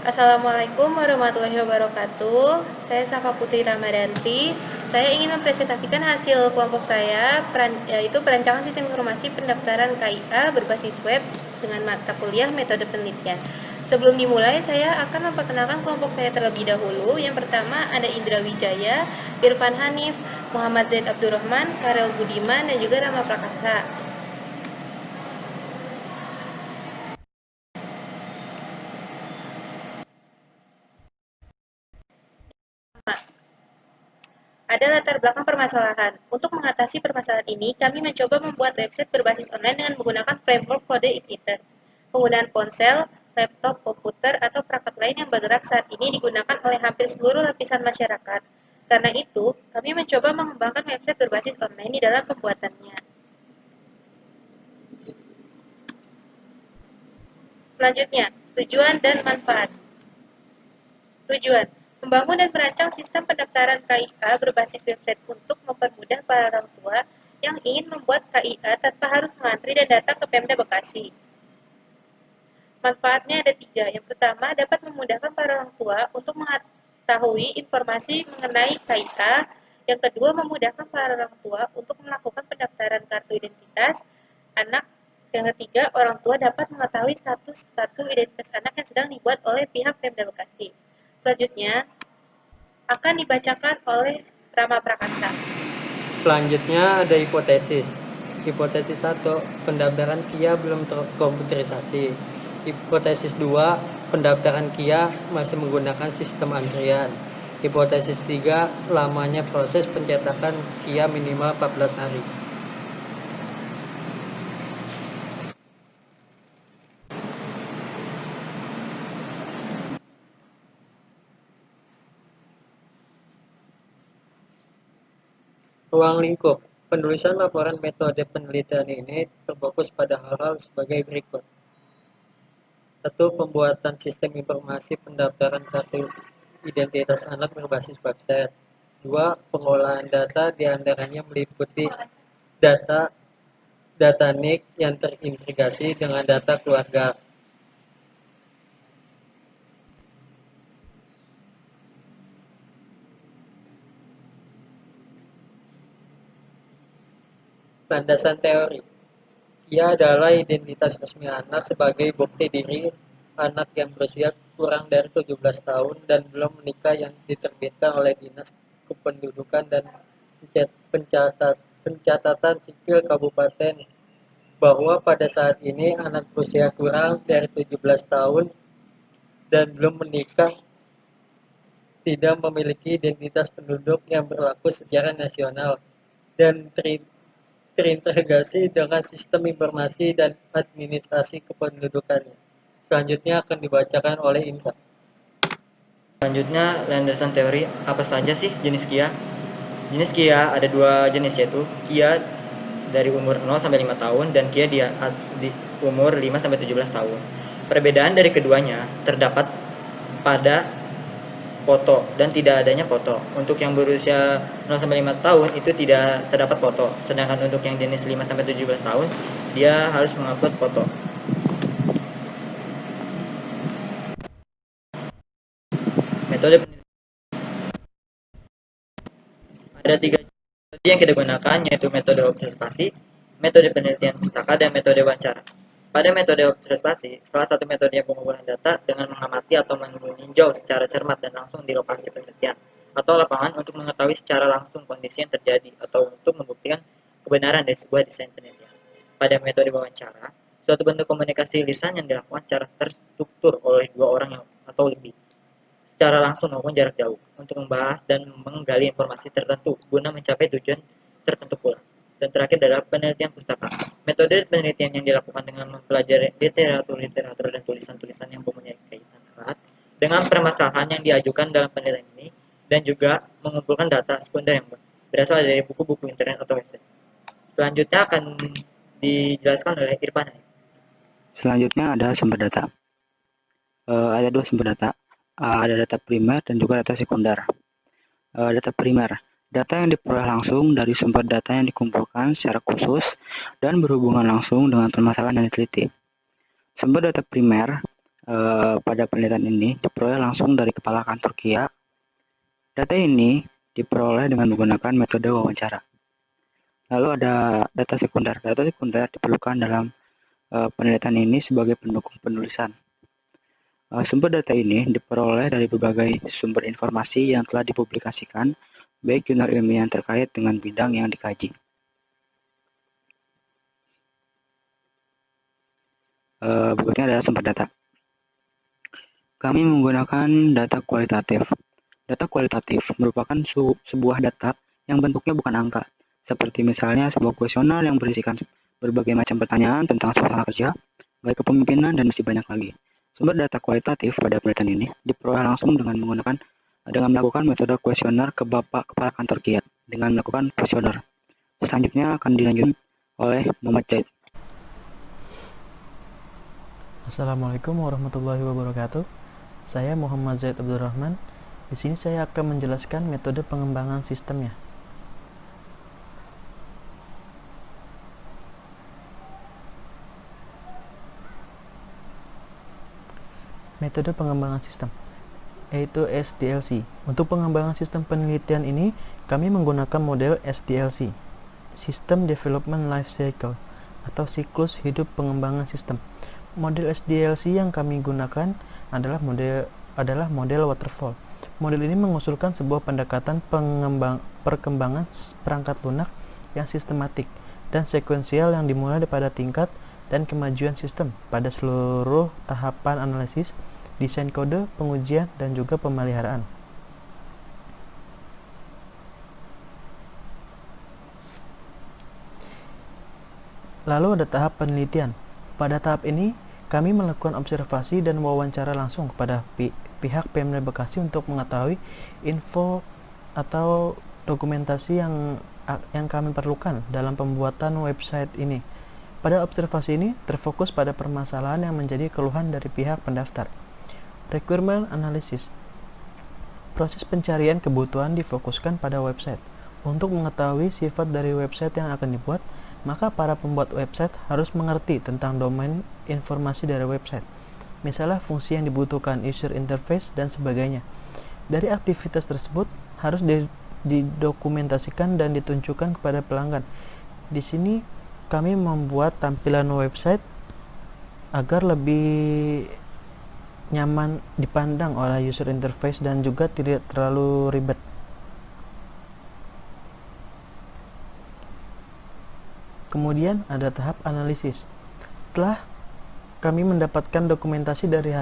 Assalamualaikum warahmatullahi wabarakatuh. Saya Safa Putri Ramadanti. Saya ingin mempresentasikan hasil kelompok saya, yaitu perancangan sistem informasi pendaftaran KIA berbasis web dengan mata kuliah metode penelitian. Sebelum dimulai, saya akan memperkenalkan kelompok saya terlebih dahulu. Yang pertama ada Indra Wijaya, Irfan Hanif, Muhammad Zaid Abdurrahman, Karel Budiman, dan juga Rama Prakasa. Ada latar belakang permasalahan. Untuk mengatasi permasalahan ini, kami mencoba membuat website berbasis online dengan menggunakan framework kode editor. Penggunaan ponsel, laptop, komputer, atau perangkat lain yang bergerak saat ini digunakan oleh hampir seluruh lapisan masyarakat. Karena itu, kami mencoba mengembangkan website berbasis online di dalam pembuatannya. Selanjutnya, tujuan dan manfaat. Tujuan: membangun dan merancang sistem pendaftaran KIA berbasis website untuk mempermudah para orang tua yang ingin membuat KIA tanpa harus mengantri dan datang ke Pemda Bekasi. Manfaatnya ada 3. Yang pertama, dapat memudahkan para orang tua untuk mengetahui informasi mengenai KIA. Yang kedua, memudahkan para orang tua untuk melakukan pendaftaran kartu identitas anak. Yang ketiga, orang tua dapat mengetahui status kartu identitas anak yang sedang dibuat oleh pihak Pemda Bekasi. Selanjutnya akan dibacakan oleh Rama Prakasa. Selanjutnya ada hipotesis. Hipotesis 1, pendaftaran KIA belum terkomputerisasi. Hipotesis 2, pendaftaran KIA masih menggunakan sistem antrian. Hipotesis 3, lamanya proses pencetakan KIA minimal 14 hari. Ruang lingkup. Penulisan laporan metode penelitian ini terfokus pada hal-hal sebagai berikut. 1. Pembuatan sistem informasi pendaftaran kartu identitas anak berbasis website. 2. Pengolahan data diantaranya meliputi data NIK yang terintegrasi dengan data keluarga. Landasan teori. Ia adalah identitas resmi anak sebagai bukti diri anak yang berusia kurang dari 17 tahun dan belum menikah yang diterbitkan oleh Dinas Kependudukan dan Pencatatan Sipil Kabupaten bahwa pada saat ini anak berusia kurang dari 17 tahun dan belum menikah tidak memiliki identitas penduduk yang berlaku secara nasional dan terintegrasi dengan sistem informasi dan administrasi kependudukannya. Selanjutnya akan dibacakan oleh Indra. Selanjutnya, landasan teori. Apa saja sih jenis KIA? Jenis KIA ada 2 jenis, yaitu KIA dari umur 0 sampai 5 tahun dan KIA di umur 5 sampai 17 tahun. Perbedaan dari keduanya terdapat pada foto dan tidak adanya foto. Untuk yang berusia 0 sampai 5 tahun itu tidak terdapat foto. Sedangkan untuk yang jenis 5 sampai 17 tahun dia harus mengupload foto. Metode ada 3 metode yang kita gunakan, yaitu metode observasi, metode penelitian pustaka, dan metode wawancara. Pada metode observasi, salah satu metode yang pengumpulan data dengan mengamati atau meninjau secara cermat dan langsung di lokasi penelitian atau lapangan untuk mengetahui secara langsung kondisi yang terjadi atau untuk membuktikan kebenaran dari sebuah desain penelitian. Pada metode wawancara, suatu bentuk komunikasi lisan yang dilakukan secara terstruktur oleh 2 orang atau lebih secara langsung maupun jarak jauh untuk membahas dan menggali informasi tertentu guna mencapai tujuan tertentu pula. Dan terakhir adalah penelitian pustaka. Metode penelitian yang dilakukan dengan mempelajari literatur dan tulisan-tulisan yang mempunyai kaitan erat dengan permasalahan yang diajukan dalam penelitian ini dan juga mengumpulkan data sekunder yang berasal dari buku-buku internet atau website. Selanjutnya akan dijelaskan oleh Irfan. Selanjutnya ada sumber data. Ada 2 sumber data. Ada data primer dan juga data sekunder. Data primer, data yang diperoleh langsung dari sumber data yang dikumpulkan secara khusus dan berhubungan langsung dengan permasalahan yang diteliti. Sumber data primer pada penelitian ini diperoleh langsung dari kepala kantor KIA. Data ini diperoleh dengan menggunakan metode wawancara. Lalu ada data sekunder. Data sekunder diperlukan dalam penelitian ini sebagai pendukung penulisan. Sumber data ini diperoleh dari berbagai sumber informasi yang telah dipublikasikan, baik jurnal ilmiah terkait dengan bidang yang dikaji. Berikutnya adalah sumber data. Kami menggunakan data kualitatif. Data kualitatif merupakan sebuah data yang bentuknya bukan angka, seperti misalnya sebuah kuesioner yang berisikan berbagai macam pertanyaan tentang suasana kerja, gaya kepemimpinan, dan masih banyak lagi. Sumber data kualitatif pada penelitian ini diperoleh langsung dengan melakukan metode kuesioner ke Bapak Kepala Kantor KIA dengan melakukan kuesioner. Selanjutnya akan dilanjutkan oleh Muhammad Zaid. Assalamualaikum warahmatullahi wabarakatuh. Saya Muhammad Zaid Abdurrahman. Di sini saya akan menjelaskan metode pengembangan sistemnya. Metode pengembangan sistem, yaitu SDLC. Untuk pengembangan sistem penelitian ini, kami menggunakan model SDLC, System Development Life Cycle, atau siklus hidup pengembangan sistem. Model SDLC yang kami gunakan adalah model waterfall. Model ini mengusulkan sebuah pendekatan perkembangan perangkat lunak yang sistematik dan sekuensial yang dimulai pada tingkat dan kemajuan sistem pada seluruh tahapan analisis, desain kode, pengujian, dan juga pemeliharaan. Lalu ada tahap penelitian. Pada tahap ini, kami melakukan observasi dan wawancara langsung kepada pihak Pemda Bekasi untuk mengetahui info atau dokumentasi yang kami perlukan dalam pembuatan website ini. Pada observasi ini terfokus pada permasalahan yang menjadi keluhan dari pihak pendaftar. Requirement analysis. Proses pencarian kebutuhan difokuskan pada website. Untuk mengetahui sifat dari website yang akan dibuat, maka para pembuat website harus mengerti tentang domain informasi dari website. Misalnya fungsi yang dibutuhkan, user interface, dan sebagainya. Dari aktivitas tersebut harus didokumentasikan dan ditunjukkan kepada pelanggan. Di sini kami membuat tampilan website agar lebih nyaman dipandang oleh user interface dan juga tidak terlalu ribet. Kemudian ada tahap analisis. Setelah kami mendapatkan dokumentasi dari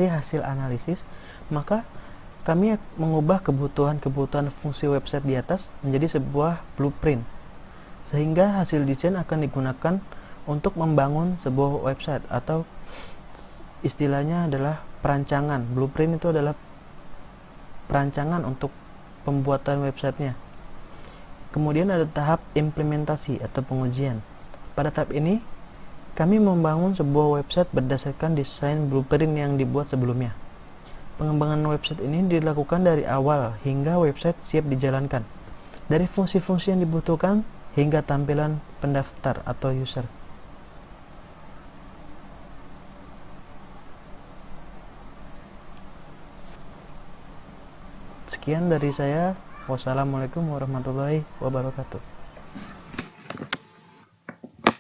hasil analisis, maka kami mengubah kebutuhan fungsi website di atas menjadi sebuah blueprint, sehingga hasil desain akan digunakan untuk membangun sebuah website, atau istilahnya adalah perancangan. Blueprint itu adalah perancangan untuk pembuatan websitenya. Kemudian ada tahap implementasi atau pengujian. Pada tahap ini, kami membangun sebuah website berdasarkan desain blueprint yang dibuat sebelumnya. Pengembangan website ini dilakukan dari awal hingga website siap dijalankan, dari fungsi-fungsi yang dibutuhkan hingga tampilan pendaftar atau user. Sekian dari saya. Wassalamualaikum warahmatullahi wabarakatuh.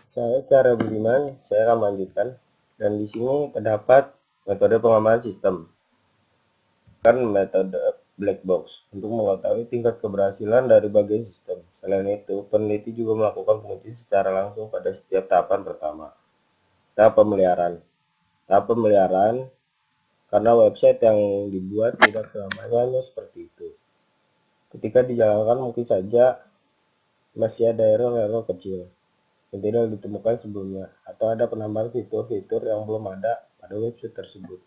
Saya Cara Budiman, saya akan melanjutkan. Dan di sini terdapat metode pengembangan sistem. Kan metode black box untuk mengetahui tingkat keberhasilan dari bagian sistem. Selain itu, peneliti juga melakukan pengujian secara langsung pada setiap tahapan pertama. Tahap pemeliharaan. Tahap pemeliharaan karena website yang dibuat tidak selamanya seperti itu. Ketika dijalankan mungkin saja masih ada error kecil yang tidak ditemukan sebelumnya, atau ada penambahan fitur-fitur yang belum ada pada website tersebut.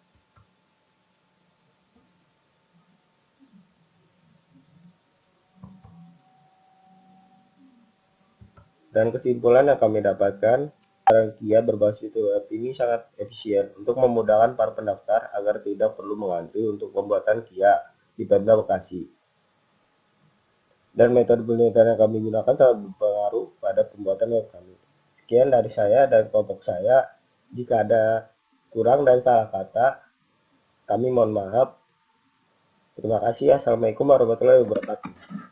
Dan kesimpulan yang kami dapatkan, KIA berbasis web ini sangat efisien untuk memudahkan para pendaftar agar tidak perlu mengantri untuk pembuatan KIA di Pemda Bekasi. Dan metode penelitian yang kami gunakan sangat berpengaruh pada pembuatan web kami. Sekian dari saya dan kelompok saya. Jika ada kurang dan salah kata, kami mohon maaf. Terima kasih. Assalamualaikum warahmatullahi wabarakatuh.